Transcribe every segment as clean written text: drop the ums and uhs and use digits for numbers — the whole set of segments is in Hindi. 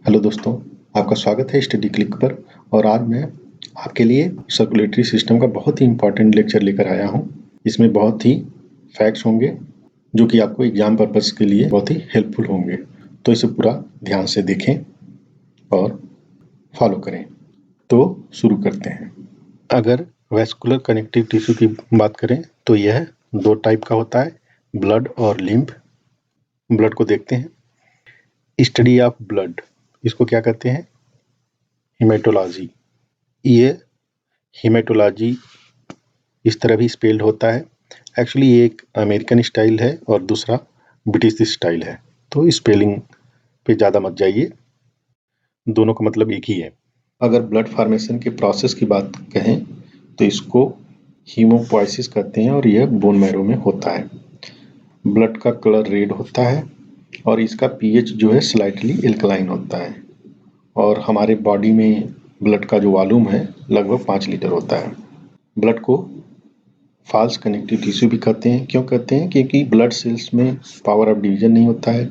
हेलो दोस्तों, आपका स्वागत है स्टडी क्लिक पर। और आज मैं आपके लिए सर्कुलेटरी सिस्टम का बहुत ही इम्पोर्टेंट लेक्चर लेकर आया हूं। इसमें बहुत ही फैक्ट्स होंगे जो कि आपको एग्जाम पर्पस के लिए बहुत ही हेल्पफुल होंगे। तो इसे पूरा ध्यान से देखें और फॉलो करें। तो शुरू करते हैं। अगर वैस्कुलर कनेक्टिव टिश्यू की बात करें तो यह दो टाइप का होता है, ब्लड और लिम्फ। ब्लड को देखते हैं। स्टडी ऑफ ब्लड, इसको क्या कहते हैं? हीमेटोलॉजी। ये हीमेटोलॉजी इस तरह भी स्पेल्ड होता है। एक्चुअली ये एक अमेरिकन स्टाइल है और दूसरा ब्रिटिश स्टाइल है, तो स्पेलिंग पे ज़्यादा मत जाइए, दोनों का मतलब एक ही है। अगर ब्लड फॉर्मेशन के प्रोसेस की बात कहें तो इसको हीमोपोइसिस कहते हैं और यह बोन मैरो में होता है। ब्लड का कलर रेड होता है और इसका पीएच जो है स्लाइटली एल्कलाइन होता है। और हमारे बॉडी में ब्लड का जो वॉल्यूम है लगभग 5 लीटर होता है। ब्लड को फॉल्स कनेक्टिव टिश्यू भी कहते हैं। क्यों कहते हैं? क्योंकि ब्लड सेल्स में पावर ऑफ डिवीजन नहीं होता है,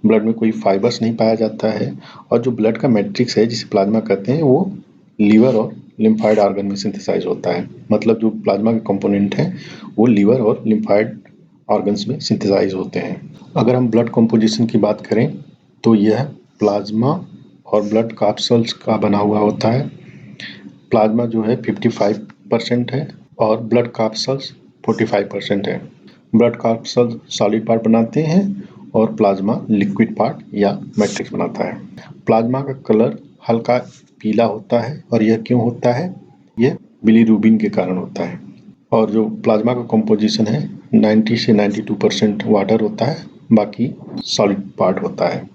ब्लड में कोई फाइबर्स नहीं पाया जाता है, और जो ब्लड का मैट्रिक्स है जिसे प्लाज्मा कहते हैं वो लीवर और लिम्फाइड ऑर्गन में सिंथेसाइज होता है। मतलब जो प्लाज्मा के कंपोनेंट हैं वो लीवर और लिम्फाइड ऑर्गन्स में सिंथेसाइज होते हैं। अगर हम ब्लड कंपोजिशन की बात करें तो यह प्लाज्मा और ब्लड कैप्सूल्स का बना हुआ होता है। प्लाज्मा जो है 55% है और ब्लड कैप्सूल्स 45% है। ब्लड कैप्सूल सॉलिड पार्ट बनाते हैं और प्लाज्मा लिक्विड पार्ट या मैट्रिक्स बनाता है। प्लाज्मा का कलर हल्का पीला होता है और यह क्यों होता है? यह बिलीरुबिन के कारण होता है। और जो प्लाज्मा का कंपोजिशन है 90 से 92% वाटर होता है, बाकी सॉलिड पार्ट होता है।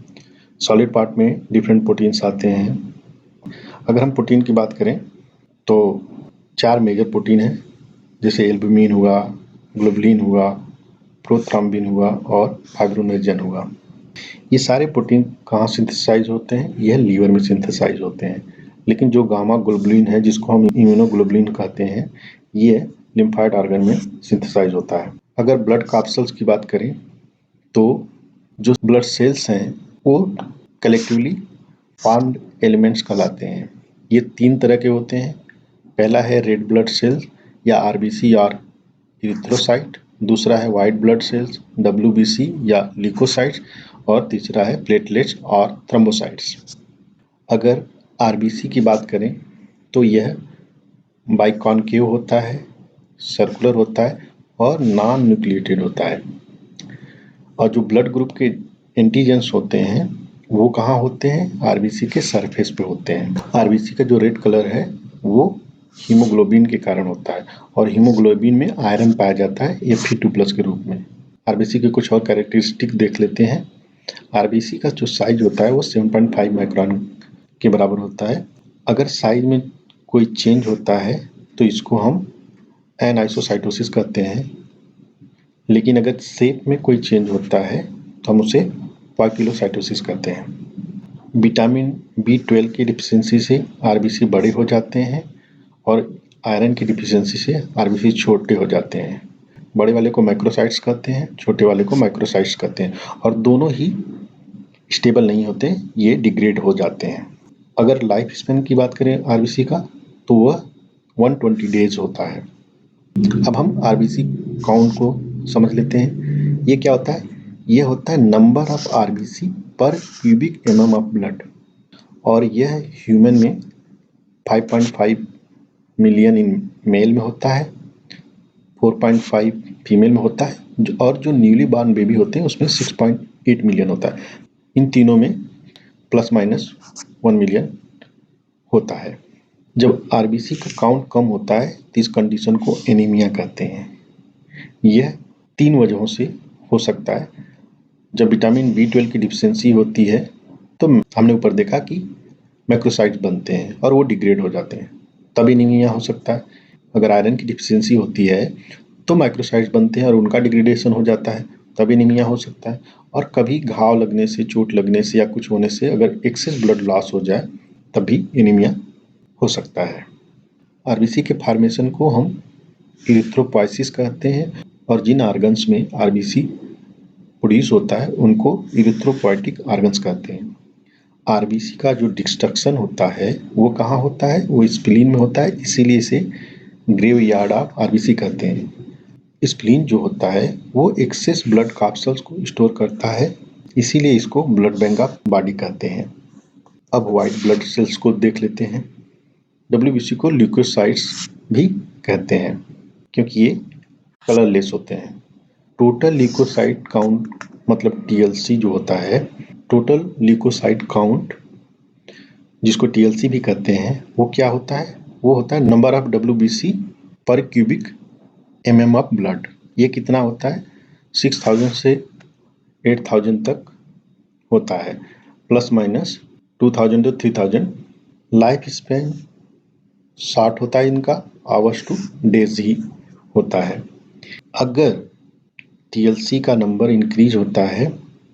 सॉलिड पार्ट में डिफरेंट प्रोटीन्स आते हैं। अगर हम प्रोटीन की बात करें तो 4 मेजर प्रोटीन है, जैसे एल्बुमिन हुआ, ग्लोबुलिन हुआ, प्रोथ्रोम्बिन हुआ और फाइब्रोनेक्टिन हुआ। ये सारे प्रोटीन कहाँ सिंथेसाइज होते हैं? यह लीवर में सिंथेसाइज होते हैं। लेकिन जो गामा ग्लोबुलिन है जिसको हम इम्यूनोग्लोबुलिन कहते हैं, ये लिम्फाइड ऑर्गन में सिंथेसाइज होता है। अगर ब्लड कैप्सूल्स की बात करें तो जो ब्लड सेल्स हैं वो कलेक्टिवली फॉर्म्ड एलिमेंट्स कहलाते हैं। ये 3 तरह के होते हैं। पहला है रेड ब्लड सेल्स या आरबीसी और इरिथ्रोसाइट, दूसरा है वाइट ब्लड सेल्स डब्ल्यूबीसी या ल्यूकोसाइट्स, और तीसरा है प्लेटलेट्स और थ्रोम्बोसाइट्स। अगर आरबीसी की बात करें तो यह बाइकॉन्केव होता है, सर्कुलर होता है और नॉन न्यूक्लिएटेड होता है। और जो ब्लड ग्रुप के एंटीजेंस होते हैं वो कहाँ होते हैं? आरबीसी के सरफेस पे होते हैं। आरबीसी का जो रेड कलर है वो हीमोग्लोबिन के कारण होता है और हीमोग्लोबिन में आयरन पाया जाता है Fe2+ के रूप में। आरबीसी के कुछ और कैरेक्टरिस्टिक देख लेते हैं। आरबीसी का जो साइज होता है वो 7.5 माइक्रोन के बराबर होता है। अगर साइज में कोई चेंज होता है तो इसको हम एनआइसोसाइटोसिस कहते हैं। लेकिन अगर शेप में कोई चेंज होता है तो हम उसे पॉइकिलोसाइटोसिस कहते हैं। विटामिन B12 की डिफिशियंसी से आरबीसी बड़े हो जाते हैं और आयरन की डिफिशियंसी से आरबीसी छोटे हो जाते हैं। बड़े वाले को मैक्रोसाइट्स कहते हैं, छोटे वाले को माइक्रोसाइट्स कहते हैं, और दोनों ही स्टेबल नहीं होते, ये डिग्रेड हो जाते हैं। अगर लाइफ स्पेन की बात करें आरबीसी का तो वह 120 डेज होता है। अब हम आरबीसी काउंट को समझ लेते हैं। ये क्या होता है? ये होता है नंबर ऑफ आरबीसी पर क्यूबिक mm ऑफ ब्लड, और यह ह्यूमन में 5.5 मिलियन इन मेल में होता है, 4.5 फीमेल में होता है, और जो न्यूली बॉर्न बेबी होते हैं उसमें 6.8 मिलियन होता है। इन तीनों में ±1 मिलियन होता है। जब आरबीसी का काउंट कम होता है तो इस कंडीशन को एनीमिया कहते हैं। यह 3 वजहों से हो सकता है। जब विटामिन B12 की डिफिशियंसी होती है तो हमने ऊपर देखा कि मैक्रोसाइट्स बनते हैं और वो डिग्रेड हो जाते हैं, तब एनीमिया हो सकता है। अगर आयरन की डिफिशियंसी होती है तो माइक्रोसाइट्स बनते हैं और उनका डिग्रेडेशन हो जाता है, तब एनीमिया हो सकता है। और कभी घाव लगने से, चोट लगने से या कुछ होने से अगर एक्सेस ब्लड लॉस हो जाए तब भी एनीमिया हो सकता है। आरबीसी के फॉर्मेशन को हम इरिथ्रोपोइसिस कहते हैं और जिन ऑर्गन्स में आरबीसी प्रोड्यूस होता है उनको इरिथ्रोपोइटिक ऑर्गन्स कहते हैं। आरबीसी का जो डिस्ट्रक्शन होता है वो कहाँ होता है, वो स्प्लीन में होता है, इसीलिए इसे ग्रेवयार्ड ऑफ आरबीसी कहते हैं। स्प्लीन जो होता है वो एक्सेस ब्लड कैप्सूल्स को स्टोर करता है, इसीलिए इसको ब्लड बैंक ऑफ बॉडी कहते हैं। अब व्हाइट ब्लड सेल्स को देख लेते हैं। डब्ल्यूबीसी को ल्यूकोसाइट्स भी कहते हैं क्योंकि ये कलरलेस होते हैं। टोटल ल्यूकोसाइट काउंट मतलब टीएलसी जो होता है, टोटल ल्यूकोसाइट काउंट जिसको टीएलसी भी कहते हैं, वो क्या होता है, वो होता है नंबर ऑफ डब्ल्यूबीसी पर क्यूबिक एमएम ऑफ ब्लड। ये कितना होता है, 6000 से 8000 तक होता है, plus minus 2000 to 3000। Life span short होता है इनका, आवर्स टू डेज ही होता है। अगर टीएलसी का नंबर इंक्रीज होता है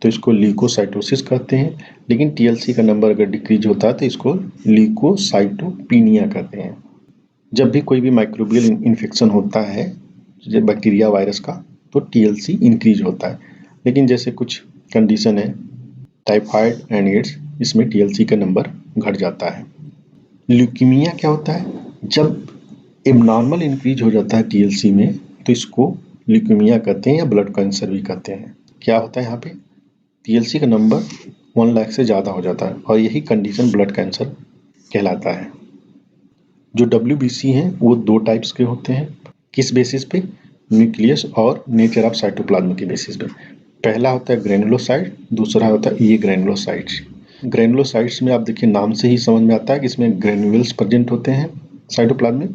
तो इसको ल्यूकोसाइटोसिस कहते हैं, लेकिन टीएलसी का नंबर अगर डिक्रीज होता है तो इसको ल्यूकोसाइटोपिनिया कहते हैं। जब भी कोई भी माइक्रोबियल इन्फेक्शन होता है, जैसे बैक्टीरिया वायरस का, तो टीएलसी इंक्रीज होता है। लेकिन जैसे कुछ कंडीशन है टाइफाइड एंड एड्स, इसमें टीएलसी का नंबर घट जाता है। ल्यूकीमिया क्या होता है, जब एबनॉर्मल इंक्रीज हो जाता है टीएलसी में तो इसको ल्यूकीमिया कहते हैं या ब्लड कैंसर भी कहते हैं। क्या होता है यहाँ पे, टीएलसी का नंबर 1 लाख से ज़्यादा हो जाता है और यही कंडीशन ब्लड कैंसर कहलाता है। जो डब्ल्यूबीसी हैं वो 2 टाइप्स के होते हैं। किस बेसिस पे, न्यूक्लियस और नेचर ऑफ साइटोप्लाज्म के बेसिस पे। पहला होता है ग्रेनुलोसाइट, दूसरा होता है ये ग्रेनुलोसाइट्स। ग्रेनुलोसाइट्स में आप देखिए नाम से ही समझ में आता है कि इसमें ग्रेन्यूल्स प्रेजेंट होते हैं साइटोप्लाज्म में,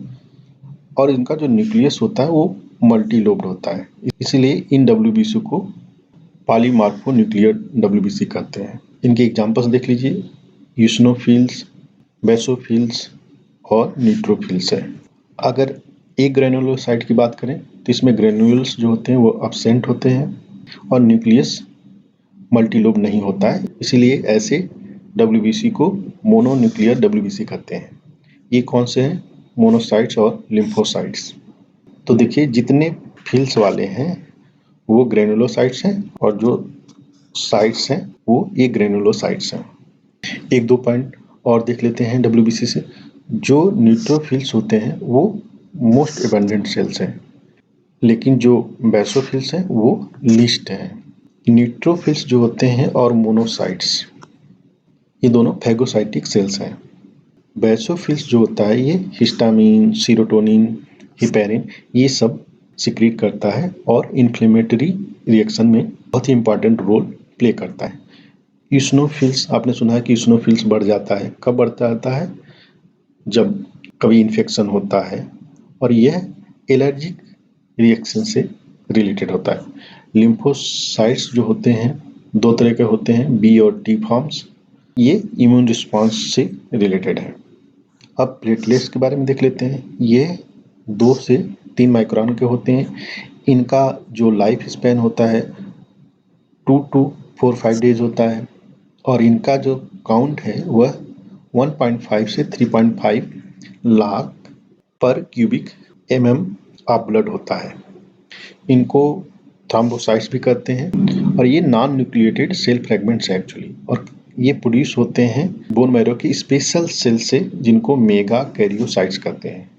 और इनका जो न्यूक्लियस होता है वो मल्टी लोब्ड होता है, इसीलिए इन डब्ल्यूबीसी को पॉलीमार्फो न्यूक्लियर डब्ल्यूबीसी कहते हैं। इनके एग्जांपल्स देख लीजिए, यूसिनोफिल्स, बेसोफिल्स और न्यूट्रोफिल्स है। अगर एक ग्रेनुलोसाइट की बात करें तो इसमें ग्रेन्यूल्स जो होते हैं वो एब्सेंट होते हैं और न्यूक्लियस मल्टीलोब नहीं होता है, इसीलिए ऐसे डब्ल्यूबीसी को मोनोन्यूक्लियर डब्ल्यूबीसी कहते हैं। ये कौन से हैं, मोनोसाइट्स और लिम्फोसाइट्स। तो देखिए जितने फिल्स वाले हैं वो ग्रेनुलोसाइट्स हैं और जो साइट्स हैं वो ये ग्रेनुलोसाइट्स हैं। एक दो पॉइंट और देख लेते हैं डब्ल्यूबीसी से। जो न्यूट्रोफिल्स होते हैं वो मोस्ट एबंडेंट सेल्स हैं, लेकिन जो बेसोफिल्स हैं वो लिस्ट हैं। न्यूट्रोफिल्स जो होते हैं और मोनोसाइट्स, ये दोनों फैगोसाइटिक सेल्स हैं। बेसोफिल्स जो होता है ये हिस्टामिन, सीरोटोनिन, हिपेरिन ये सब सिक्रीट करता है और इन्फ्लेमेटरी रिएक्शन में बहुत ही इंपॉर्टेंट रोल प्ले करता है। यूसिनोफिल्स, आपने सुना है कि यूसिनोफिल्स बढ़ जाता है, कब बढ़ता रहता है, जब कभी इन्फेक्शन होता है, और यह एलर्जिक रिएक्शन से रिलेटेड होता है। लिम्फोसाइट्स जो होते हैं 2 तरह के होते हैं, बी और टी फॉर्म्स, ये इम्यून रिस्पॉन्स से रिलेटेड है। अब प्लेटलेट्स के बारे में देख लेते हैं। ये 2 से 3 माइक्रोन के होते हैं। इनका जो लाइफ स्पैन होता है 2 to 4-5 डेज होता है और इनका जो काउंट है वह 1.5 से 3.5 लाख पर क्यूबिक एमएम ऑफ ब्लड होता है। इनको थ्रोम्बोसाइट्स भी कहते हैं और ये नॉन न्यूक्लिएटेड सेल फ्रेगमेंट्स हैं एक्चुअली, और ये प्रोड्यूस होते हैं बोन मैरो की स्पेशल सेल से जिनको मेगा कैरियोसाइट्स कहते हैं।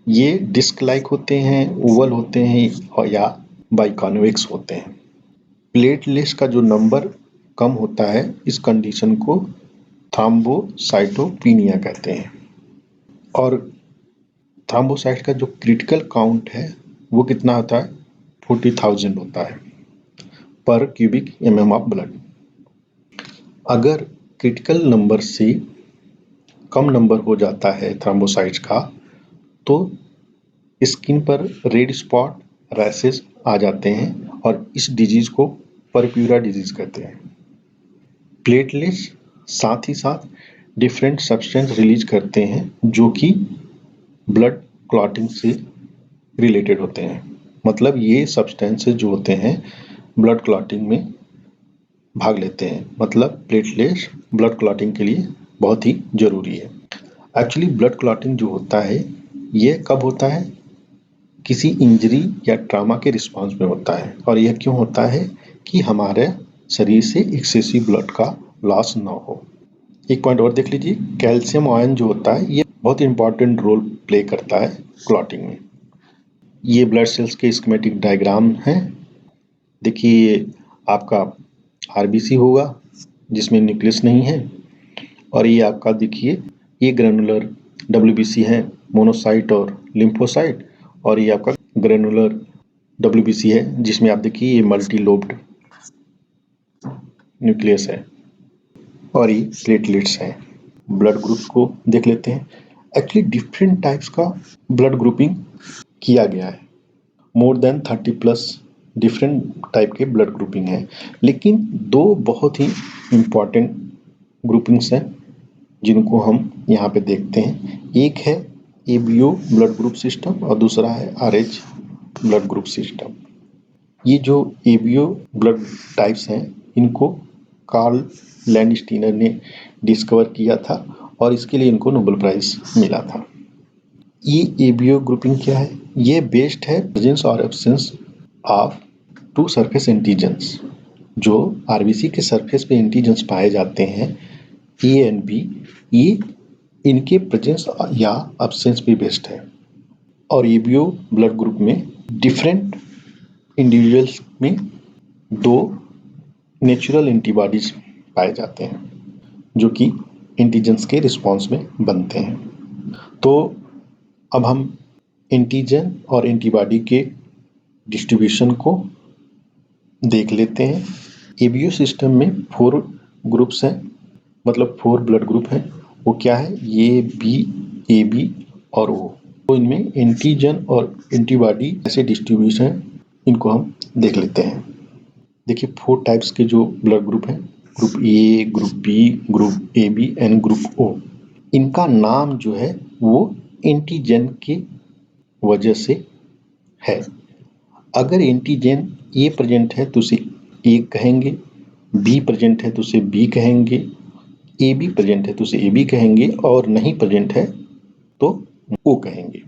ये डिस्क लाइक होते हैं, ओवल होते हैं और या बाइकॉन्वेक्स होते हैं। प्लेटलेट्स का जो नंबर कम होता है इस कंडीशन को थ्रोम्बोसाइटोपिनिया कहते हैं। और थ्रोम्बोसाइट का जो क्रिटिकल काउंट है वो कितना होता है, 40,000 होता है पर क्यूबिक एमएम ऑफ ब्लड। अगर क्रिटिकल नंबर से कम नंबर हो जाता है थ्रोम्बोसाइट्स का तो स्किन पर रेड स्पॉट, रैशेस आ जाते हैं और इस डिजीज को परप्यूरा डिजीज कहते हैं। प्लेटलेट्स साथ ही साथ डिफरेंट सब्सटेंस रिलीज करते हैं जो कि ब्लड क्लॉटिंग से रिलेटेड होते हैं। मतलब ये सब्सटेंसेस जो होते हैं ब्लड क्लॉटिंग में भाग लेते हैं, मतलब प्लेटलेट्स ब्लड क्लॉटिंग के लिए बहुत ही ज़रूरी है। एक्चुअली ब्लड क्लॉटिंग जो होता है ये कब होता है, किसी इंजरी या ट्रॉमा के रिस्पॉन्स में होता है, और यह क्यों होता है कि हमारे शरीर से एक्सेसिव ब्लड का लॉस ना हो। एक पॉइंट और देख लीजिए, कैल्शियम आयन जो होता है ये बहुत इंपॉर्टेंट रोल प्ले करता है क्लॉटिंग में। ये ब्लड सेल्स के स्कीमेटिक डायग्राम है। देखिए आपका आरबीसी होगा जिसमें न्यूक्लियस नहीं है, और ये आपका देखिए ये ग्रेनुलर डब्ल्यूबीसी है, मोनोसाइट और लिम्फोसाइट, और ये आपका ग्रेनुलर डब्ल्यूबीसी है जिसमें आप देखिए ये मल्टी लोब्ड न्यूक्लियस है, और ये प्लेटलेट्स हैं। ब्लड ग्रुप्स को देख लेते हैं। एक्चुअली डिफरेंट टाइप्स का ब्लड ग्रुपिंग किया गया है, मोर देन 30+ डिफरेंट टाइप के ब्लड ग्रुपिंग है, लेकिन दो बहुत ही इम्पॉर्टेंट ग्रुपिंग्स हैं जिनको हम यहाँ पे देखते हैं। एक है एबीओ ब्लड ग्रुप सिस्टम और दूसरा है आरएच ब्लड ग्रुप सिस्टम। ये जो एबीओ ब्लड टाइप्स हैं इनको कार्ल लैंडस्टीनर ने डिस्कवर किया था और इसके लिए इनको नोबेल प्राइज मिला था। ये एबीओ ग्रुपिंग क्या है? ये बेस्ड है प्रेजेंस और absence of two surface antigens. जो आरबीसी के सरफेस पे एंटीजेंस पाए जाते हैं ए एंड बी, ये इनके प्रेजेंस या एब्सेंस पे बेस्ड है। और एबीओ ब्लड ग्रुप में डिफरेंट इंडिविजुअल्स में दो नेचुरल एंटीबॉडीज पाए जाते हैं जो कि एंटीजेंस के रिस्पॉन्स में बनते हैं। तो अब हम एंटीजन और एंटीबॉडी के डिस्ट्रीब्यूशन को देख लेते हैं। एबीओ सिस्टम में 4 ग्रुप्स हैं, मतलब 4 ब्लड ग्रुप हैं। वो क्या है? ये बी, ए बी और ओ। तो इनमें एंटीजन और एंटीबॉडी ऐसे डिस्ट्रीब्यूशन हैं, इनको हम देख लेते हैं। देखिए 4 टाइप्स के जो ब्लड ग्रुप हैं, group A, group B, group A B and group O. इनका नाम जो है वो एंटीजन के वजह से है। अगर एंटीजन ए प्रेजेंट है तो उसे ए कहेंगे, बी प्रेजेंट है तो उसे बी कहेंगे, ए बी प्रेजेंट है तो उसे ए बी कहेंगे, और नहीं प्रेजेंट है तो ओ कहेंगे।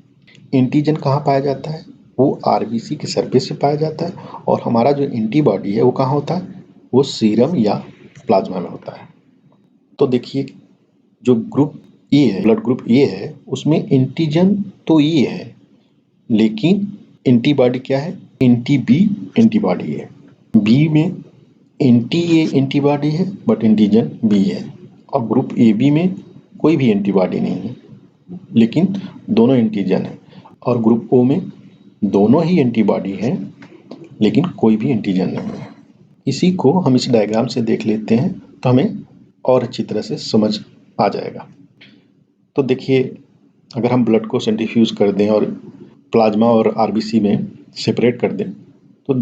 एंटीजन कहाँ पाया जाता है? वो आरबीसी के सरफेस से पाया जाता है, और हमारा जो एंटीबॉडी है वो कहाँ होता है? वो सीरम या प्लाज्मा में होता है। तो देखिए जो ग्रुप ए है, ब्लड ग्रुप ए है, उसमें एंटीजन तो ए है, लेकिन एंटीबॉडी क्या है? एंटी बी एंटीबॉडी है। बी में एंटी ए एंटीबॉडी है बट एंटीजन बी है। और ग्रुप ए बी में कोई भी एंटीबॉडी नहीं है लेकिन दोनों एंटीजन है। और ग्रुप ओ में दोनों ही एंटीबॉडी हैं लेकिन कोई भी एंटीजन नहीं है। इसी को हम इस डायग्राम से देख लेते हैं तो हमें और अच्छी तरह से समझ आ जाएगा। तो देखिए अगर हम ब्लड को सेंट्रीफ्यूज कर दें और प्लाज्मा और आरबीसी में सेपरेट कर दें तो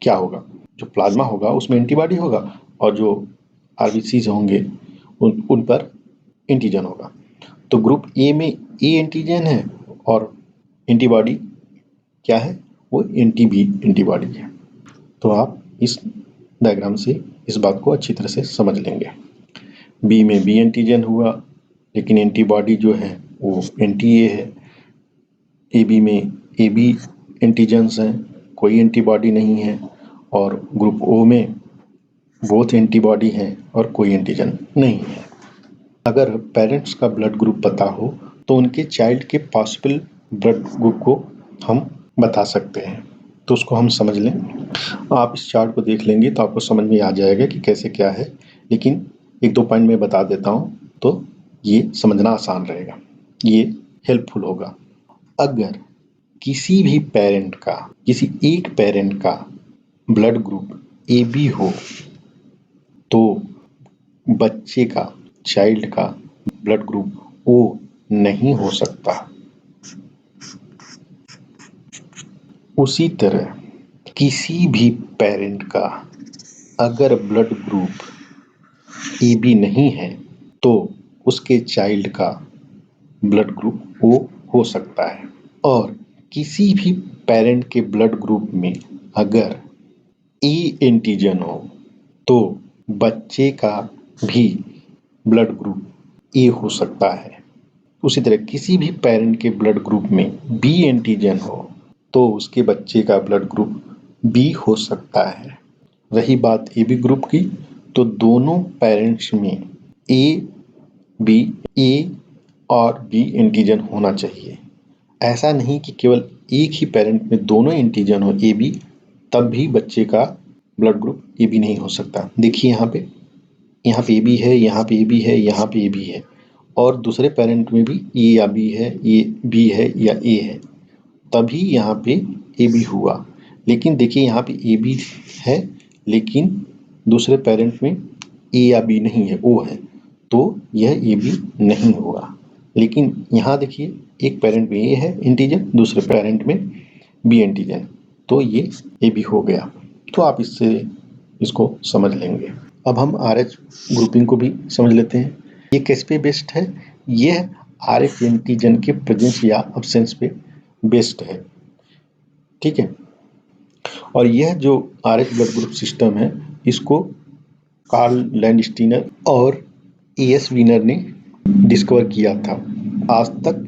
क्या होगा? जो प्लाज्मा होगा उसमें एंटीबॉडी होगा और जो आरबीसीज होंगे उन पर एंटीजन होगा। तो ग्रुप ए में ए एंटीजन है और एंटीबॉडी क्या है? वो एंटी बी एंटीबॉडी है। तो आप इस डायग्राम से इस बात को अच्छी तरह से समझ लेंगे। बी में बी एंटीजन हुआ लेकिन एंटीबॉडी जो है वो एंटी ए है। ए बी में ए बी एंटीजन्स हैं, कोई एंटीबॉडी नहीं है। और ग्रुप ओ में बोथ एंटीबॉडी हैं और कोई एंटीजन नहीं है। अगर पेरेंट्स का ब्लड ग्रुप पता हो तो उनके चाइल्ड के पॉसिबल ब्लड ग्रुप को हम बता सकते हैं। तो उसको हम समझ लें। आप इस चार्ट को देख लेंगे तो आपको समझ में आ जाएगा कि कैसे क्या है, लेकिन 1-2 पॉइंट में बता देता हूँ तो ये समझना आसान रहेगा, ये हेल्पफुल होगा। अगर किसी भी पेरेंट का, किसी एक पेरेंट का ब्लड ग्रुप ए बी हो तो बच्चे का, चाइल्ड का ब्लड ग्रुप ओ नहीं हो सकता। उसी तरह किसी भी पेरेंट का अगर ब्लड ग्रुप ए बी नहीं है तो उसके चाइल्ड का ब्लड ग्रुप ओ हो सकता है। और किसी भी पेरेंट के ब्लड ग्रुप में अगर ए एंटीजन हो तो बच्चे का भी ब्लड ग्रुप ए हो सकता है। उसी तरह किसी भी पेरेंट के ब्लड ग्रुप में बी एंटीजन हो तो उसके बच्चे का ब्लड ग्रुप बी हो सकता है। रही बात ए बी ग्रुप की, तो दोनों पेरेंट्स में ए बी, ए और बी एंटीजन होना चाहिए। ऐसा नहीं कि केवल एक ही पेरेंट में दोनों एंटीजन हो ए बी, तब भी बच्चे का ब्लड ग्रुप ए बी नहीं हो सकता। देखिए यहाँ पे ए बी है, यहाँ पे ए बी है, यहाँ पे ए बी है, और दूसरे पेरेंट में भी ए या बी है, ए बी है या ए है, तभी यहाँ पे ए बी हुआ। लेकिन देखिए यहाँ पे ए बी है, लेकिन दूसरे पेरेंट में ए या बी नहीं है, ओ है, तो यह ए बी नहीं होगा। लेकिन यहाँ देखिए एक पेरेंट में ए है एंटीजन, दूसरे पेरेंट में बी एंटीजन, तो ये ए बी हो गया। तो आप इससे इसको समझ लेंगे। अब हम आर एच ग्रुपिंग को भी समझ लेते हैं। ये किस पे बेस्ड है? यह आर एच एंटीजन के प्रेजेंस या अब्सेंस पे बेस्ड है, ठीक है। और यह जो R H blood group system है, इसको कार्ल लैंडस्टीनर और ए एस वीनर ने डिस्कवर किया था। आज तक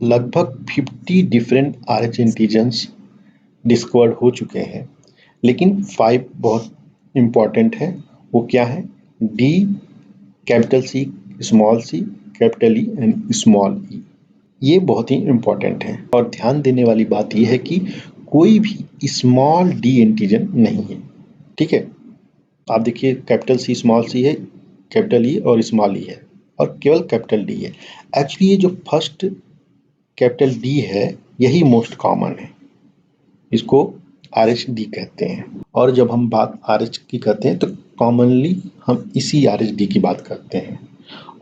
लगभग 50 different R H antigens discovered हो चुके हैं, लेकिन 5 बहुत इम्पॉर्टेंट है। वो क्या है? D, capital C, small C, capital E and small E. ये बहुत ही इम्पॉर्टेंट है। और ध्यान देने वाली बात यह है कि कोई भी स्मॉल डी एंटीजन नहीं है, ठीक है। आप देखिए कैपिटल सी, स्मॉल सी है, कैपिटल ई और स्मॉल ई है, और केवल कैपिटल डी है। एक्चुअली ये जो फर्स्ट कैपिटल डी है, यही मोस्ट कॉमन है। इसको आर एच डी कहते हैं। और जब हम बात आर एच की करते हैं तो कॉमनली हम इसी आर एच डी की बात करते हैं।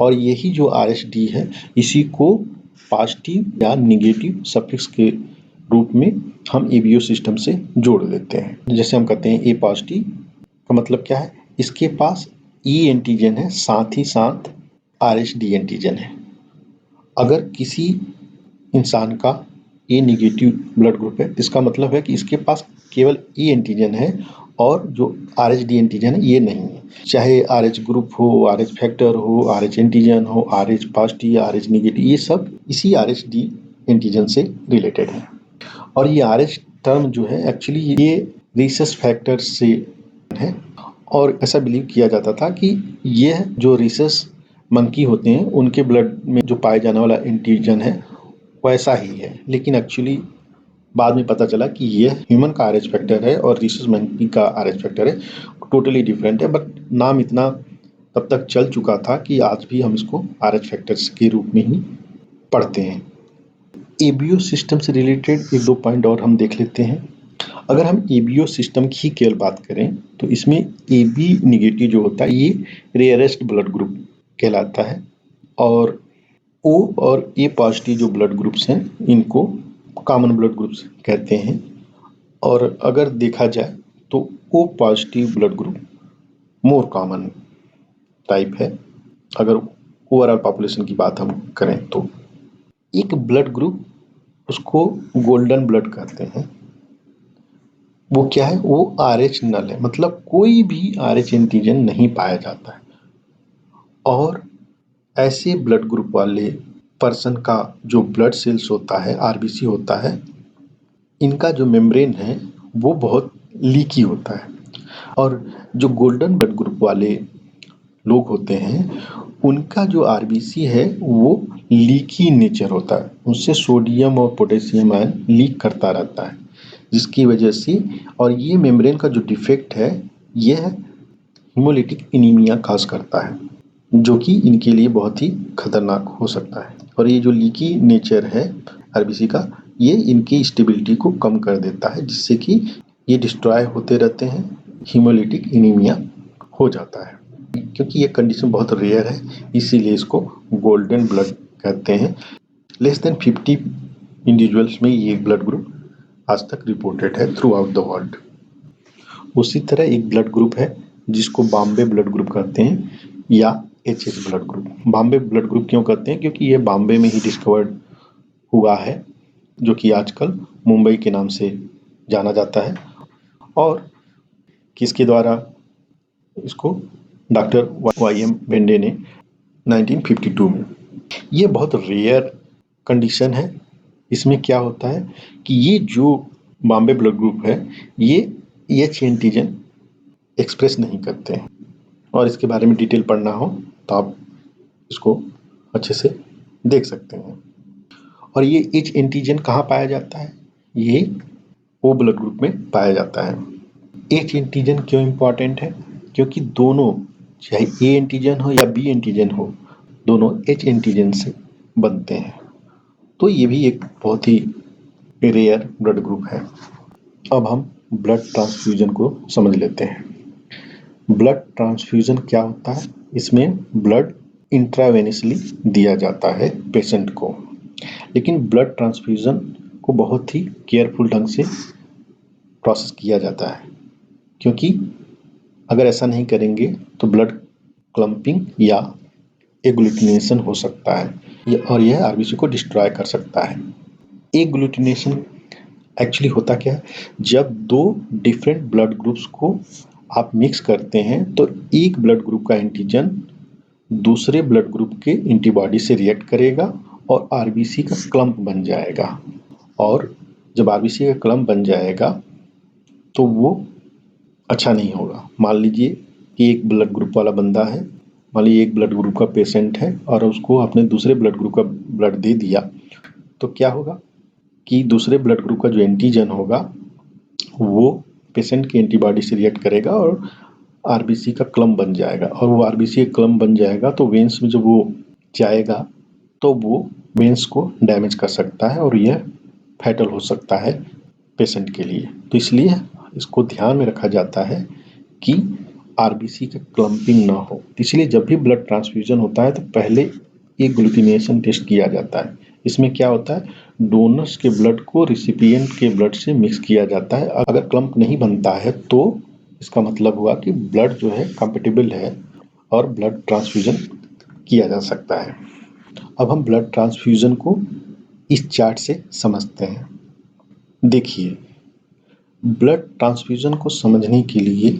और यही जो आर एच डी है, इसी को पॉजिटिव या निगेटिव सफिक्स के रूप में हम एबीओ सिस्टम से जोड़ देते हैं। जैसे हम कहते हैं ए पॉजिटिव का मतलब क्या है? इसके पास ई एंटीजन है, साथ ही साथ आर एच डी एंटीजन है। अगर किसी इंसान का ए निगेटिव ब्लड ग्रुप है, इसका मतलब है कि इसके पास केवल ए एंटीजन है, और जो आर एच डी एंटीजन है ये नहीं है। चाहे आर एच ग्रुप हो, आर एच फैक्टर हो, आर एच एंटीजन हो, R H positive, R H negative, ये सब इसी आर एच डी एंटीजन से रिलेटेड है। और ये आर एच टर्म जो है, एक्चुअली ये रीसस फैक्टर से है। और ऐसा बिलीव किया जाता था कि यह जो रीसस मंकी होते हैं, उनके ब्लड में जो पाए जाने वाला एंटीजन है वैसा ही है। लेकिन एक्चुअली बाद में पता चला कि यह ह्यूमन का आर एच फैक्टर है और रीसस मंकी का आर एच फैक्टर है, टोटली डिफरेंट है। बट नाम इतना तब तक चल चुका था कि आज भी हम इसको आर एच फैक्टर्स के रूप में ही पढ़ते हैं। एबीओ सिस्टम से रिलेटेड एक दो पॉइंट और हम देख लेते हैं। अगर हम एबीओ सिस्टम की केवल बात करें तो इसमें ए बी निगेटिव जो होता है, ये रेयरेस्ट ब्लड ग्रुप कहलाता है। और ओ और ए पॉजिटिव जो ब्लड ग्रुप्स हैं, इनको कॉमन ब्लड ग्रुप्स कहते हैं। और अगर देखा जाए तो O positive blood group more common type है, अगर ओवरऑल पॉपुलेशन की बात हम करें तो। एक ब्लड ग्रुप, उसको गोल्डन ब्लड कहते हैं। वो क्या है? वो आर एच नल है, मतलब कोई भी आर एच एंटीजन नहीं पाया जाता है। और ऐसे ब्लड ग्रुप वाले पर्सन का जो ब्लड सेल्स होता है, आरबीसी होता है, इनका जो मेम्ब्रेन है वो बहुत लीकी होता है। और जो गोल्डन ब्लड ग्रुप वाले लोग होते हैं, उनका जो आरबीसी है वो लीकी नेचर होता है, उससे सोडियम और पोटेशियम आयन लीक करता रहता है, जिसकी वजह से, और ये मेम्ब्रेन का जो डिफेक्ट है, यह हीमोलिटिक एनीमिया काज करता है, जो कि इनके लिए बहुत ही खतरनाक हो सकता है। और ये जो लीकी नेचर है आरबीसी का, ये इनकी स्टेबिलिटी को कम कर देता है, जिससे कि ये डिस्ट्रॉय होते रहते हैं, हीमोलिटिक एनीमिया हो जाता है। क्योंकि ये कंडीशन बहुत रेयर है, इसीलिए इसको गोल्डन ब्लड कहते हैं। लेस देन 50 इंडिविजुअल्स में ये ब्लड ग्रुप आज तक रिपोर्टेड है थ्रू आउट द वर्ल्ड। उसी तरह एक ब्लड ग्रुप है जिसको बॉम्बे ब्लड ग्रुप कहते हैं, या HH blood group. Bombay blood group क्यों कहते हैं? क्योंकि ये बॉम्बे में ही डिस्कवर्ड हुआ है, जो कि आजकल मुंबई के नाम से जाना जाता है। और किसके द्वारा? इसको डॉक्टर वाई एम भेंडे ने 1952 में। ये बहुत रेयर कंडीशन है। इसमें क्या होता है कि ये जो बॉम्बे ब्लड ग्रुप है, ये एच एंटीजन एक्सप्रेस नहीं करते हैं। और इसके बारे में डिटेल पढ़ना हो तो आप इसको अच्छे से देख सकते हैं। और ये एच एंटीजन कहाँ पाया जाता है? ये ओ ब्लड ग्रुप में पाया जाता है। एच एंटीजन क्यों इम्पॉर्टेंट है? क्योंकि दोनों, चाहे ए एंटीजन हो या बी एंटीजन हो, दोनों एच एंटीजन से बनते हैं। तो ये भी एक बहुत ही रेयर ब्लड ग्रुप है। अब हम ब्लड ट्रांसफ्यूजन को समझ लेते हैं। ब्लड ट्रांसफ्यूजन क्या होता है? इसमें ब्लड इंट्रावेनसली दिया जाता है पेशेंट को, लेकिन ब्लड ट्रांसफ्यूजन को बहुत ही केयरफुल ढंग से प्रोसेस किया जाता है, क्योंकि अगर ऐसा नहीं करेंगे तो ब्लड क्लम्पिंग या एग्लूटिनेशन हो सकता है और यह आरबीसी को डिस्ट्रॉय कर सकता है। एग्लूटिनेशन एक्चुअली होता क्या है? जब दो डिफरेंट ब्लड ग्रुप्स को आप मिक्स करते हैं तो एक ब्लड ग्रुप का एंटीजन दूसरे ब्लड ग्रुप के एंटीबॉडी से रिएक्ट करेगा और आरबीसी का क्लम्प बन जाएगा। और जब आरबीसी का क्लम्प बन जाएगा तो वो अच्छा नहीं होगा। मान लीजिए कि एक ब्लड ग्रुप वाला बंदा है, मान लीजिए एक ब्लड ग्रुप का पेशेंट है और उसको आपने दूसरे ब्लड ग्रुप का ब्लड दे दिया, तो क्या होगा कि दूसरे ब्लड ग्रुप का जो एंटीजन होगा वो पेशेंट के एंटीबॉडी से रिएक्ट करेगा और आरबीसी का क्लम्प बन जाएगा। और वो आरबीसी का क्लम्प बन जाएगा तो वेन्स में जब वो जाएगा तो वो वेन्स को डैमेज कर सकता है और यह फैटल हो सकता है पेशेंट के लिए। तो इसलिए इसको ध्यान में रखा जाता है कि आरबीसी का क्लम्पिंग ना हो। इसलिए जब भी ब्लड ट्रांसफ्यूजन होता है तो पहले एक ग्लूटिनेशन टेस्ट किया जाता है। इसमें क्या होता है? डोनर्स के ब्लड को रिसिपिएंट के ब्लड से मिक्स किया जाता है। अगर क्लम्प नहीं बनता है तो इसका मतलब हुआ कि ब्लड जो है कंपेटेबल है और ब्लड ट्रांसफ्यूजन किया जा सकता है। अब हम ब्लड ट्रांसफ्यूजन को इस चार्ट से समझते हैं। देखिए, ब्लड ट्रांसफ्यूजन को समझने के लिए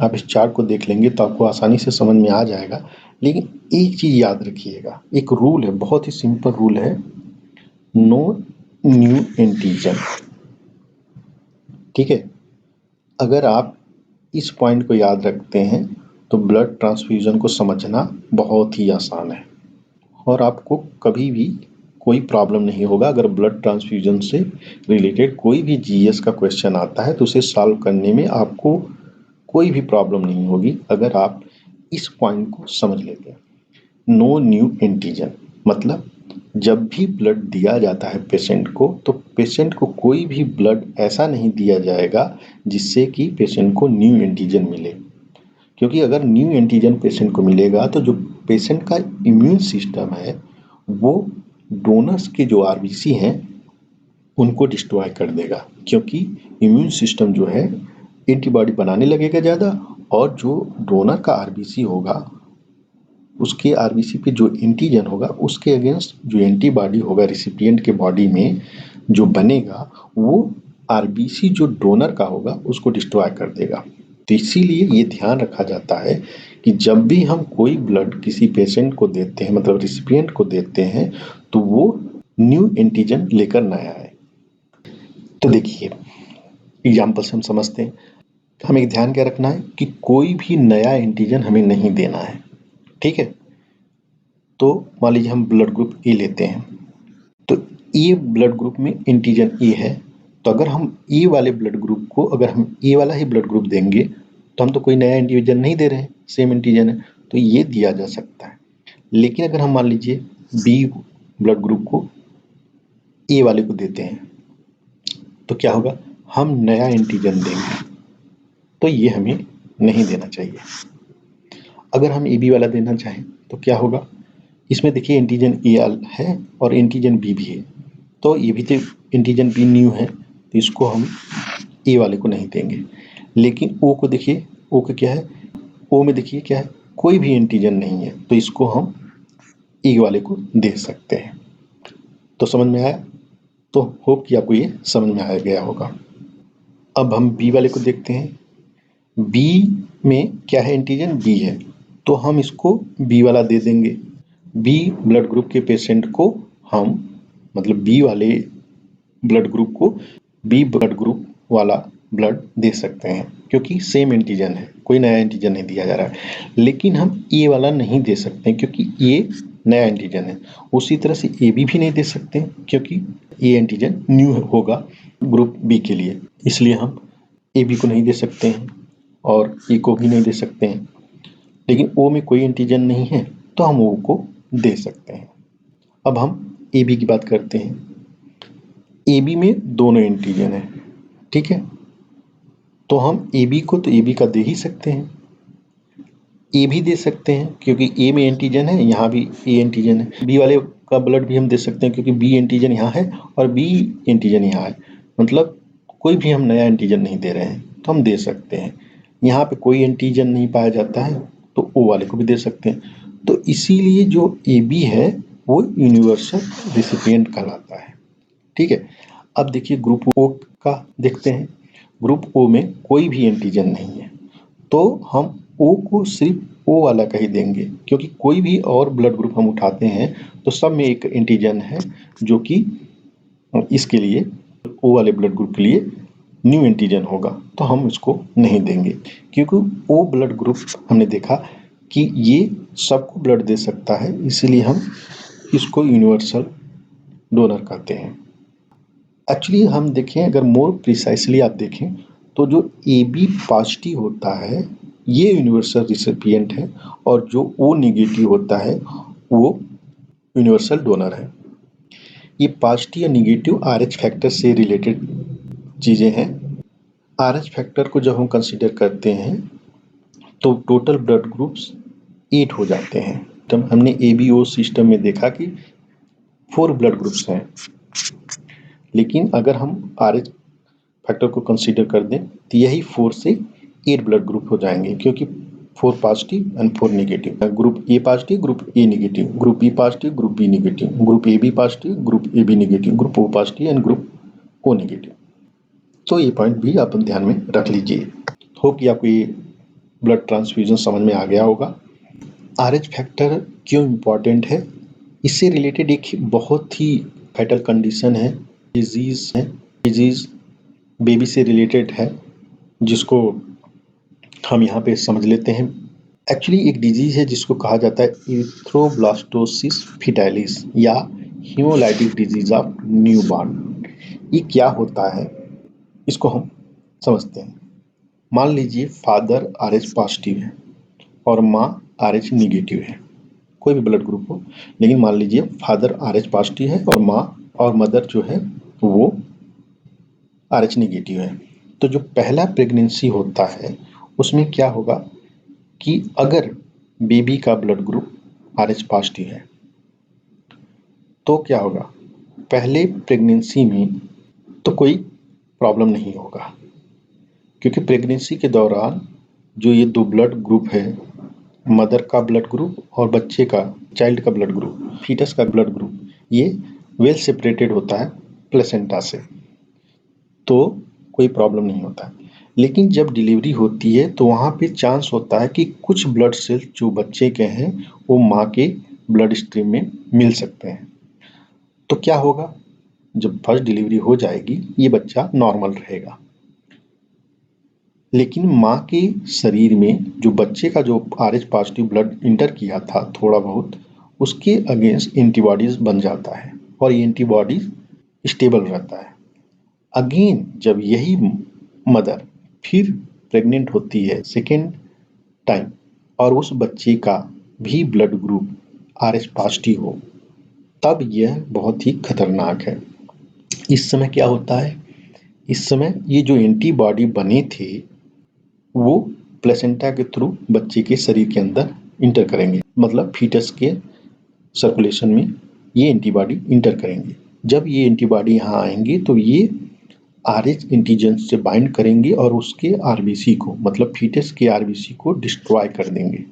आप इस चार्ट को देख लेंगे तो आपको आसानी से समझ में आ जाएगा। लेकिन एक चीज़ याद रखिएगा, एक रूल है, बहुत ही सिंपल रूल है, नो न्यू एंटीजन। ठीक है? अगर आप इस पॉइंट को याद रखते हैं तो ब्लड ट्रांसफ्यूजन को समझना बहुत ही आसान है और आपको कभी भी कोई प्रॉब्लम नहीं होगा। अगर ब्लड ट्रांसफ्यूजन से रिलेटेड कोई भी जीएस का क्वेश्चन आता है तो उसे सॉल्व करने में आपको कोई भी प्रॉब्लम नहीं होगी अगर आप इस पॉइंट को समझ लेते हैं। नो न्यू एंटीजन मतलब जब भी ब्लड दिया जाता है पेशेंट को तो पेशेंट को कोई भी ब्लड ऐसा नहीं दिया जाएगा जिससे कि पेशेंट को न्यू एंटीजन मिले। क्योंकि अगर न्यू एंटीजन पेशेंट को मिलेगा तो जो पेशेंट का इम्यून सिस्टम है वो डोनर्स के जो आरबीसी हैं उनको डिस्ट्रॉय कर देगा, क्योंकि इम्यून सिस्टम जो है एंटीबॉडी बनाने लगेगा ज़्यादा और जो डोनर का आरबीसी होगा उसके आरबीसी पे जो एंटीजन होगा उसके अगेंस्ट जो एंटीबॉडी होगा रिसिपिएंट के बॉडी में जो बनेगा वो आरबीसी जो डोनर का होगा उसको डिस्ट्रॉय कर देगा। तो इसीलिए ये ध्यान रखा जाता है कि जब भी हम कोई ब्लड किसी पेशेंट को देते हैं, मतलब रिसिपिएंट को देते हैं, तो वो न्यू एंटीजन लेकर ना आए। तो देखिए, एग्जाम्पल से हम समझते हैं। हमें एक ध्यान क्या रखना है कि कोई भी नया एंटीजन हमें नहीं देना है। ठीक है? तो मान लीजिए हम ब्लड ग्रुप ए लेते हैं, तो ए ब्लड ग्रुप में एंटीजन ए है, तो अगर हम ए वाले ब्लड ग्रुप को अगर हम ए वाला ही ब्लड ग्रुप देंगे तो हम तो कोई नया एंटीजन नहीं दे रहे हैं, सेम एंटीजन है, तो ये दिया जा सकता है। लेकिन अगर हम मान लीजिए बी ब्लड ग्रुप को ए वाले को देते हैं तो क्या होगा? हम नया एंटीजन देंगे, तो ये हमें नहीं देना चाहिए। अगर हम ए बी वाला देना चाहें तो क्या होगा? इसमें देखिए एंटीजन ए है और एंटीजन बी भी है, तो ये भी तो एंटीजन बी न्यू है, तो इसको हम ए वाले को नहीं देंगे। लेकिन ओ को देखिए, ओ का क्या है? ओ में देखिए क्या है? कोई भी एंटीजन नहीं है, तो इसको हम ए वाले को दे सकते हैं। तो समझ में आया? तो होप कि आपको ये समझ में आ गया होगा। अब हम बी वाले को देखते हैं। बी में क्या है? एंटीजन बी है, तो हम इसको बी वाला दे देंगे। बी ब्लड ग्रुप के पेशेंट को हम, मतलब बी वाले ब्लड ग्रुप को बी ब्लड ग्रुप वाला ब्लड दे सकते हैं क्योंकि सेम एंटीजन है, कोई नया एंटीजन नहीं दिया जा रहा है। लेकिन हम ए वाला नहीं दे सकते क्योंकि ये नया एंटीजन है। उसी तरह से ए बी भी नहीं दे सकते क्योंकि ये एंटीजन न्यू होगा ग्रुप बी के लिए, इसलिए हम ए बी को नहीं दे सकते हैं और ई को भी नहीं दे सकते हैं। लेकिन ओ में कोई एंटीजन नहीं है तो हम ओ को दे सकते हैं। अब हम ए बी की बात करते हैं। ए बी में दोनों एंटीजन है, ठीक है, तो हम ए बी को तो ए बी का दे ही सकते हैं, ए भी दे सकते हैं क्योंकि ए में एंटीजन है, यहाँ भी ए एंटीजन है। बी वाले का ब्लड भी हम दे सकते हैं क्योंकि बी एंटीजन यहाँ है और बी एंटीजन यहाँ है, मतलब कोई भी हम नया एंटीजन नहीं दे रहे हैं तो हम दे सकते हैं। यहाँ पे कोई एंटीजन नहीं पाया जाता है तो ओ वाले को भी दे सकते हैं। तो इसीलिए जो ए बी है वो यूनिवर्सल रिसिपिएंट कहलाता है, ठीक है। अब देखिए ग्रुप ओ का देखते हैं। ग्रुप ओ में कोई भी एंटीजन नहीं है तो हम ओ को सिर्फ ओ वाला का ही देंगे क्योंकि कोई भी और ब्लड ग्रुप हम उठाते हैं तो सब में एक एंटीजन है जो कि इसके लिए ओ वाले ब्लड ग्रुप के लिए न्यू एंटीजन होगा, तो हम इसको नहीं देंगे क्योंकि ओ ब्लड ग्रुप हमने देखा कि ये सबको ब्लड दे सकता है, इसलिए हम इसको यूनिवर्सल डोनर कहते हैं। एक्चुअली हम देखें, अगर मोर प्रिसाइसली आप देखें तो जो ए बी पॉजिटिव होता है ये यूनिवर्सल रिसिपिएंट है और जो ओ निगेटिव होता है वो यूनिवर्सल डोनर है। ये पॉजिटिव या निगेटिव आरएच फैक्टर से रिलेटेड चीज़ें हैं। आरएच फैक्टर को जब हम कंसीडर करते हैं तो टोटल ब्लड ग्रुप्स 8 हो जाते हैं। तो हमने एबीओ सिस्टम में देखा कि 4 ब्लड ग्रुप्स हैं, लेकिन अगर हम आरएच फैक्टर को कंसीडर कर दें तो यही 4 से 8 ब्लड ग्रुप हो जाएंगे क्योंकि 4 positive and 4 negative. Group A positive, group A negative, group B positive, group B negative, group A B positive, group A B negative, group O positive and group O negative. तो ये पॉइंट भी आप ध्यान में रख लीजिए। होप कि आपको ये ब्लड ट्रांसफ्यूजन समझ में आ गया होगा। आरएच फैक्टर क्यों इम्पॉर्टेंट है, इससे रिलेटेड एक बहुत ही फैटल कंडीशन है, डिजीज़ बेबी से रिलेटेड है जिसको हम यहाँ पे समझ लेते हैं। एक्चुअली एक डिजीज़ है जिसको कहा जाता है इरिथ्रोब्लास्टोसिस फिटालिस या हीमोलाइटिक डिजीज ऑफ न्यूबॉर्न। ये क्या होता है इसको हम समझते हैं। मान लीजिए फादर आरएच पॉजिटिव है और माँ आरएच निगेटिव है, कोई भी ब्लड ग्रुप हो, लेकिन मान लीजिए फादर आरएच पॉजिटिव है और माँ और मदर जो है वो आरएच निगेटिव है। तो जो पहला प्रेगनेंसी होता है उसमें क्या होगा कि अगर बेबी का ब्लड ग्रुप आरएच पॉजिटिव है तो क्या होगा, पहले प्रेगनेंसी में तो कोई प्रॉब्लम नहीं होगा क्योंकि प्रेगनेंसी के दौरान जो ये दो ब्लड ग्रुप है, मदर का ब्लड ग्रुप और बच्चे का, चाइल्ड का ब्लड ग्रुप, फीटस का ब्लड ग्रुप, ये वेल सेपरेटेड होता है प्लेसेंटा से, तो कोई प्रॉब्लम नहीं होता। लेकिन जब डिलीवरी होती है तो वहाँ पे चांस होता है कि कुछ ब्लड सेल्स जो बच्चे के हैं वो माँ के ब्लड स्ट्रीम में मिल सकते हैं। तो क्या होगा, जब फर्स्ट डिलीवरी हो जाएगी ये बच्चा नॉर्मल रहेगा, लेकिन माँ के शरीर में जो बच्चे का जो आरएच पॉजिटिव ब्लड इंटर किया था थोड़ा बहुत, उसके अगेंस्ट एंटीबॉडीज बन जाता है और ये एंटीबॉडीज स्टेबल रहता है। अगेन जब यही मदर फिर प्रेग्नेंट होती है सेकेंड टाइम और उस बच्चे का भी ब्लड ग्रुप आरएच पॉजिटिव हो, तब यह बहुत ही खतरनाक है। इस समय क्या होता है, इस समय ये जो एंटीबॉडी बने थे वो प्लेसेंटा के थ्रू बच्चे के शरीर के अंदर इंटर करेंगे, मतलब फीटस के सर्कुलेशन में ये एंटीबॉडी इंटर करेंगे। जब ये एंटीबॉडी यहाँ आएंगे तो ये आरएच एंटीजन से बाइंड करेंगे और उसके आरबीसी को, मतलब फीटस के आरबीसी को डिस्ट्रॉय कर देंगे।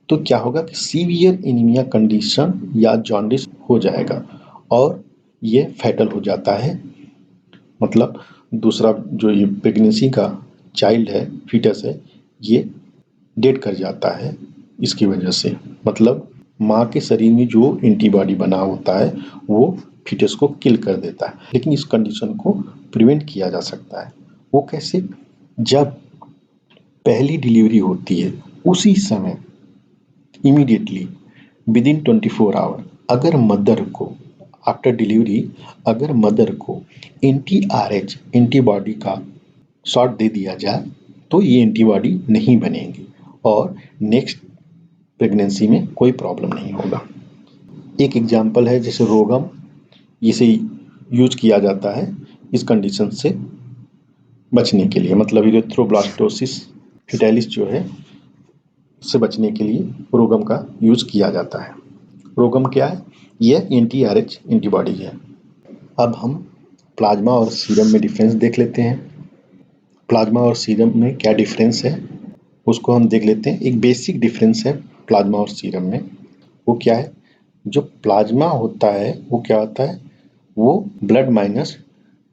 तो क्या होगा कि सीवियर एनीमिया कंडीशन या जॉन्डिस हो जाएगा और ये फैटल हो जाता है, मतलब दूसरा जो ये प्रेगनेंसी का चाइल्ड है, फीटस है, ये डेड कर जाता है इसकी वजह से। मतलब माँ के शरीर में जो एंटीबॉडी बना होता है वो फीटस को किल कर देता है, लेकिन इस कंडीशन को प्रिवेंट किया जा सकता है। वो कैसे? जब पहली डिलीवरी होती है उसी समय इमीडिएटली विदिन 24 आवर अगर मदर को आफ्टर डिलीवरी अगर मदर को NTRH एंटीबॉडी का शॉट दे दिया जाए तो ये एंटीबॉडी नहीं बनेगी और नेक्स्ट प्रेगनेंसी में कोई प्रॉब्लम नहीं होगा। एक एग्जांपल है जैसे रोगम, इसे यूज किया जाता है इस कंडीशन से बचने के लिए, मतलब इरेथ्रोब्लास्टोसिस फिटालिस जो है इससे बचने के लिए रोगम का यूज किया जाता है। रोगम क्या है? यह NTRH एंटीबॉडी है। अब हम प्लाज्मा और सीरम में डिफरेंस देख लेते हैं। प्लाज्मा और सीरम में क्या डिफरेंस है उसको हम देख लेते हैं। एक बेसिक डिफरेंस है प्लाज्मा और सीरम में, वो क्या है? जो प्लाज्मा होता है वो क्या होता है? वो ब्लड माइनस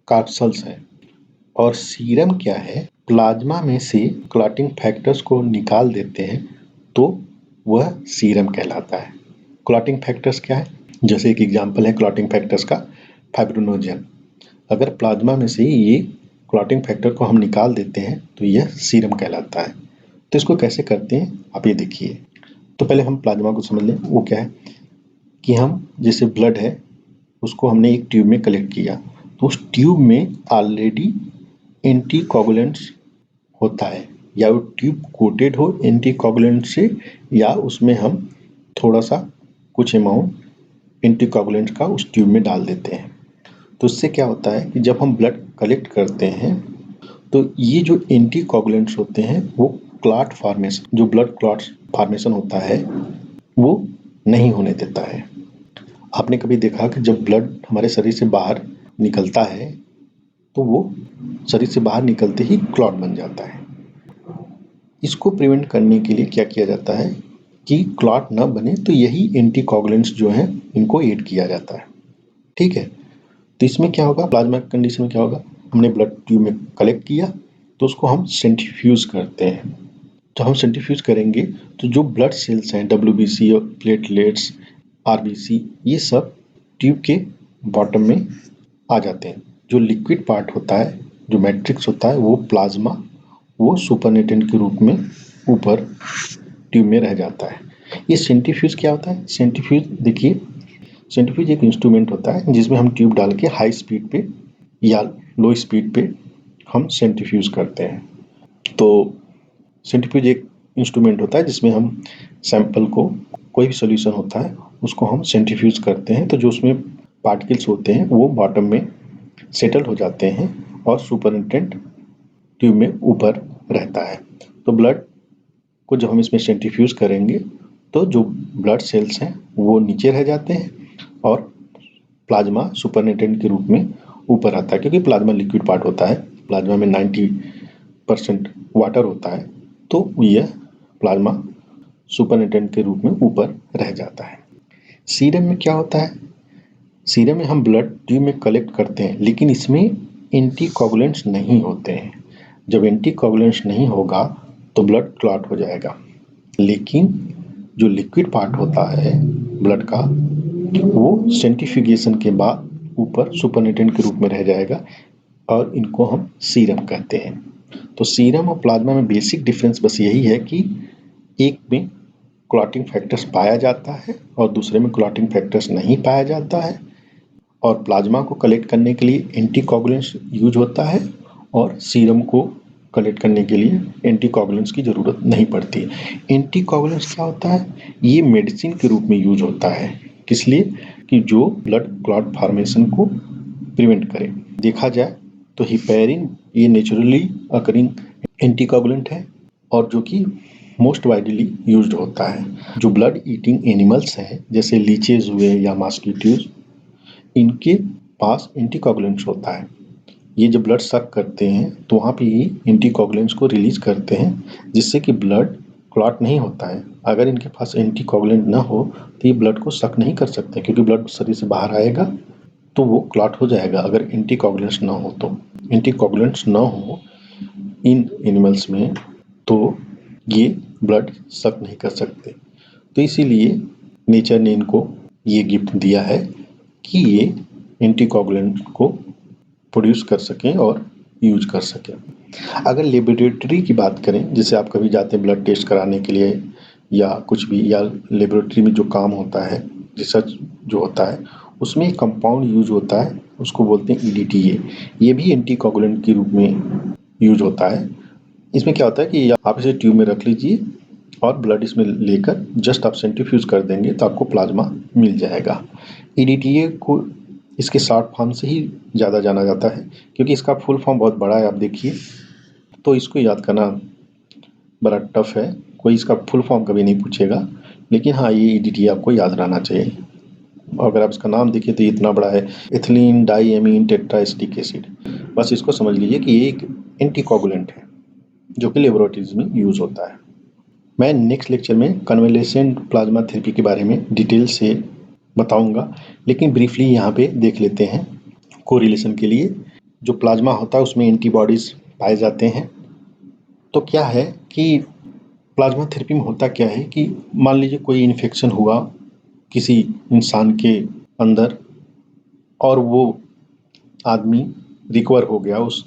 कार्सल्स है और सीरम क्या है? प्लाज्मा में से क्लॉटिंग फैक्टर्स को निकाल देते हैं तो वह सीरम कहलाता है। क्लॉटिंग फैक्टर्स क्या है? जैसे एक एग्जांपल है क्लॉटिंग फैक्टर्स का फाइब्रिनोजेन। अगर प्लाज्मा में से ये क्लॉटिंग फैक्टर को हम निकाल देते हैं तो यह सीरम कहलाता है। तो इसको कैसे करते हैं आप ये देखिए। तो पहले हम प्लाज्मा को समझ लें। वो क्या है कि हम जैसे ब्लड है उसको हमने एक ट्यूब में कलेक्ट किया तो उस ट्यूब में ऑलरेडी एंटीकोगुलेंट्स होता है, या वो ट्यूब कोटेड हो एंटीकोगुलेंट से या उसमें हम थोड़ा सा कुछ अमाउंट एंटीकोगुलेंट का उस ट्यूब में डाल देते हैं। तो इससे क्या होता है कि जब हम ब्लड कलेक्ट करते हैं तो ये जो एंटीकोगुलेंट्स होते हैं वो क्लॉट फॉर्मेशन, जो ब्लड क्लॉट फॉर्मेशन होता है वो नहीं होने देता है। आपने कभी देखा कि जब ब्लड हमारे शरीर से बाहर निकलता है तो वो शरीर से बाहर निकलते ही क्लॉट बन जाता है। इसको प्रिवेंट करने के लिए क्या किया जाता है कि क्लॉट ना बने, तो यही एंटीकोगुलेंट्स जो हैं इनको ऐड किया जाता है। ठीक है, तो इसमें क्या होगा, प्लाज्मा कंडीशन में क्या होगा, हमने ब्लड ट्यूब में कलेक्ट किया तो उसको हम सेंट्रीफ्यूज करते हैं। तो हम सेंट्रीफ्यूज करेंगे तो जो ब्लड सेल्स हैं WBC और प्लेटलेट्स RBC ये सब ट्यूब के बॉटम में आ जाते हैं। जो लिक्विड पार्ट होता है, जो मैट्रिक्स होता है, वो प्लाज्मा वो सुपरनेटेंट के रूप में ऊपर ट्यूब में रह जाता है। ये सेंट्रीफ्यूज क्या होता है? सेंट्रीफ्यूज देखिए, सेंट्रीफ्यूज एक इंस्ट्रूमेंट होता है जिसमें हम ट्यूब डाल के हाई स्पीड पे या लो स्पीड पे हम सेंट्रीफ्यूज करते हैं। तो सेंट्रीफ्यूज एक इंस्ट्रूमेंट होता है जिसमें हम सैंपल को, कोई भी सोल्यूशन होता है उसको हम सेंट्रीफ्यूज करते हैं तो जो उसमें पार्टिकल्स होते हैं वो बॉटम में सेटल हो जाते हैं और सुपरनेटेंट ट्यूब में ऊपर रहता है। तो ब्लड को जब हम इसमें सेंट्रीफ्यूज करेंगे तो जो ब्लड सेल्स हैं वो नीचे रह जाते हैं और प्लाज्मा सुपरनेटेंट के रूप में ऊपर आता है, क्योंकि प्लाज्मा लिक्विड पार्ट होता है। प्लाज्मा में 90% वाटर होता है तो यह प्लाज्मा सुपरनेटेंट के रूप में ऊपर रह जाता है। सीरम में क्या होता है? सीरम में हम ब्लड ट्यूब में कलेक्ट करते हैं लेकिन इसमें एंटीकोगुलेंट्स नहीं होते हैं। जब एंटीकोगुलेंट्स नहीं होगा तो ब्लड क्लॉट हो जाएगा, लेकिन जो लिक्विड पार्ट होता है ब्लड का वो सेंट्रीफ्यूगेशन के बाद ऊपर सुपरनेटेंट के रूप में रह जाएगा और इनको हम सीरम कहते हैं। तो सीरम और प्लाज्मा में बेसिक डिफरेंस बस यही है कि एक में क्लॉटिंग फैक्टर्स पाया जाता है और दूसरे में क्लॉटिंग फैक्टर्स नहीं पाया जाता है। और प्लाज्मा को कलेक्ट करने के लिए एंटीकोगुलेंट्स यूज होता है और सीरम को कलेक्ट करने के लिए एंटीकोगुलेंट्स की ज़रूरत नहीं पड़ती। एंटीकोगुलेंट्स क्या होता है? ये मेडिसिन के रूप में यूज होता है। किस लिए? कि जो ब्लड क्लॉट फॉर्मेशन को प्रिवेंट करे। देखा जाए तो हिपैरिन ये नेचुरली अकरिंग एंटीकोगुलेंट है और जो कि मोस्ट वाइडली यूज्ड होता है। जो ब्लड ईटिंग एनिमल्स हैं जैसे लीचेज हुए या मॉस्किटोज, इनके पास एंटीकोगुलेंट्स होता है। ये जब ब्लड सक करते हैं तो वहाँ पे ये एंटीकोगुलेंट्स को रिलीज करते हैं जिससे कि ब्लड क्लॉट नहीं होता है। अगर इनके पास एंटीकोगुलेंट ना हो तो ये ब्लड को सक नहीं कर सकते, क्योंकि ब्लड शरीर से बाहर आएगा तो वो क्लॉट हो जाएगा अगर एंटीकोगुलेंट्स ना हो तो। एंटीकोगुलेंट्स ना हो इन एनिमल्स में तो ये ब्लड सक नहीं कर सकते। तो इसीलिए नेचर ने इनको ये गिफ्ट दिया है कि ये एंटीकोगुलेंट को प्रोड्यूस कर सकें और यूज कर सकें। अगर लेबोरेटरी की बात करें, जैसे आप कभी जाते हैं ब्लड टेस्ट कराने के लिए या कुछ भी, या लेबोरेटरी में जो काम होता है, रिसर्च जो होता है, उसमें एक कंपाउंड यूज होता है, उसको बोलते हैं EDTA। ये भी एंटीकोगुलेंट के रूप में यूज होता है। इसमें क्या होता है कि आप इसे ट्यूब में रख लीजिए और ब्लड इसमें लेकर जस्ट आप सेंट्रीफ्यूज कर देंगे तो आपको प्लाज्मा मिल जाएगा। EDTA को इसके शॉर्ट फॉर्म से ही ज़्यादा जाना जाता है, क्योंकि इसका फुल फॉर्म बहुत बड़ा है, आप देखिए, तो इसको याद करना बड़ा टफ है। कोई इसका फुल फॉर्म कभी नहीं पूछेगा, लेकिन हाँ, ये EDTA आपको याद रहना चाहिए। अगर आप इसका नाम देखिए तो ये इतना बड़ा है, एथिलीन डाइएमीन टेट्राएसिटिक एसिड। बस इसको समझ लीजिए कि ये एक एंटीकोगुलेंट है जो कि लेबोरेटरीज में यूज होता है। मैं नेक्स्ट लेक्चर में कन्वैलेसेंट प्लाज्मा थेरेपी के बारे में डिटेल से बताऊंगा, लेकिन ब्रीफली यहाँ पे देख लेते हैं कोरिलेशन के लिए। जो प्लाज्मा होता है उसमें एंटीबॉडीज पाए जाते हैं। तो क्या है कि प्लाज्मा थेरेपी में होता क्या है कि मान लीजिए कोई इन्फेक्शन हुआ किसी इंसान के अंदर और वो आदमी रिकवर हो गया उस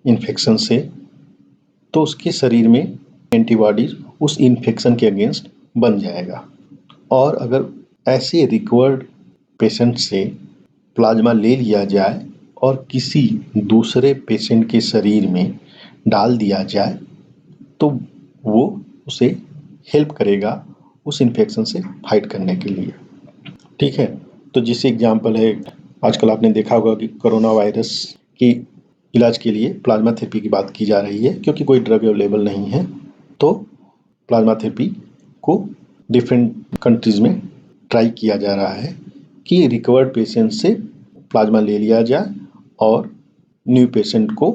इन्फेक्शन से, तो उसके शरीर में एंटीबॉडीज उस इन्फेक्शन के अगेंस्ट बन जाएगा। और अगर ऐसे रिकवर्ड पेशेंट से प्लाज्मा ले लिया जाए और किसी दूसरे पेशेंट के शरीर में डाल दिया जाए तो वो उसे हेल्प करेगा उस इन्फेक्शन से फाइट करने के लिए। ठीक है, तो जिस एग्जाम्पल है, आजकल आपने देखा होगा कि कोरोना वायरस की इलाज के लिए प्लाज्मा थेरेपी की बात की जा रही है, क्योंकि कोई ड्रग अवेलेबल नहीं है। तो प्लाज्मा थेरेपी को डिफरेंट कंट्रीज़ में ट्राई किया जा रहा है कि रिकवर्ड पेशेंट से प्लाज्मा ले लिया जाए और न्यू पेशेंट को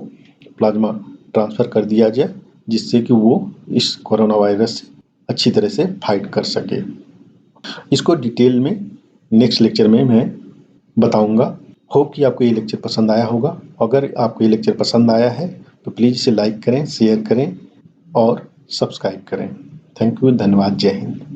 प्लाज्मा ट्रांसफ़र कर दिया जाए, जिससे कि वो इस कोरोना वायरस से अच्छी तरह से फाइट कर सके। इसको डिटेल में नेक्स्ट लेक्चर में मैं बताऊंगा। होप कि आपको ये लेक्चर पसंद आया होगा। अगर आपको ये लेक्चर पसंद आया है तो प्लीज़ इसे लाइक करें, शेयर करें और सब्सक्राइब करें। थैंक यू, धन्यवाद, जय हिंद।